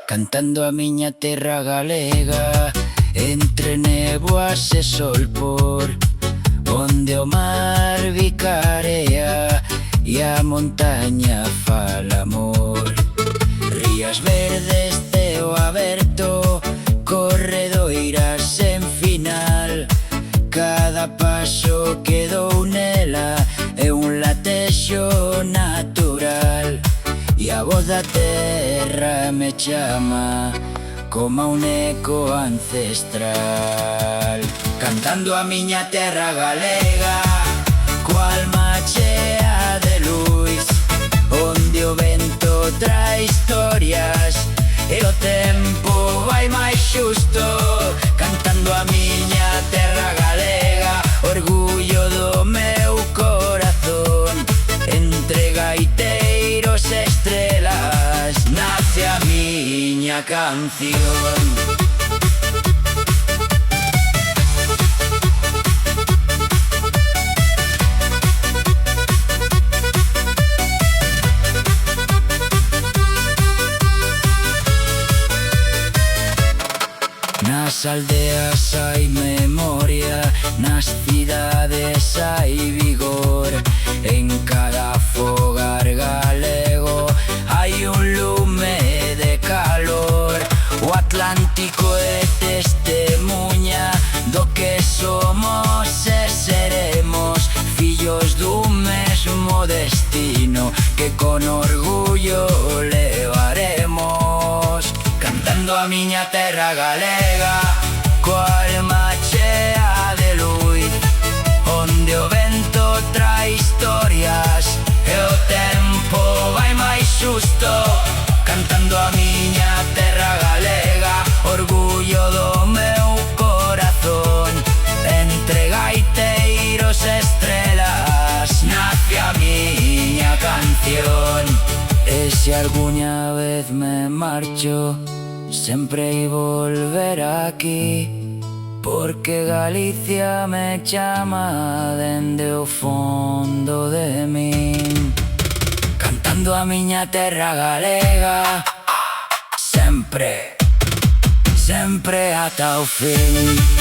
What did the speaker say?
Cantando a miña terra galega, entre néboas e sol por onde o mar bicarea e a montaña fala amor. Rías verdes, ceo aberto, corredoiras sen final. Cada paso que dou nela é un latexo natural. E a voz da terra me chama como un eco ancestral. Cantando a miña terra galega, coa alma chea de luz, onde o vento trae historias e o tempo vai máis xusto. Cantando a miña terra galega, orgullo do meu corazón. Entre gaiteiros e estrelas nace a miña canción. Nas aldeas hai memoria, nas cidades hai vigor. En cada fogar galego hai un lume de calor. O Atlántico é testemunha do que somos e seremos, fillos dun mesmo destino que con orgullo levaremos. Cantando a miña terra galega, coa alma chea de luz, onde o vento trae historias e o tempo vai máis xusto. Cantando a miña terra galega, orgullo do meu corazón. Entre gaiteiros e estrelas nace a miña canción. E se alguna vez me marcho, sempre hei volver aquí, porque Galicia me chama dende o fondo de min. Cantando a miña terra galega, sempre, sempre ata o fin.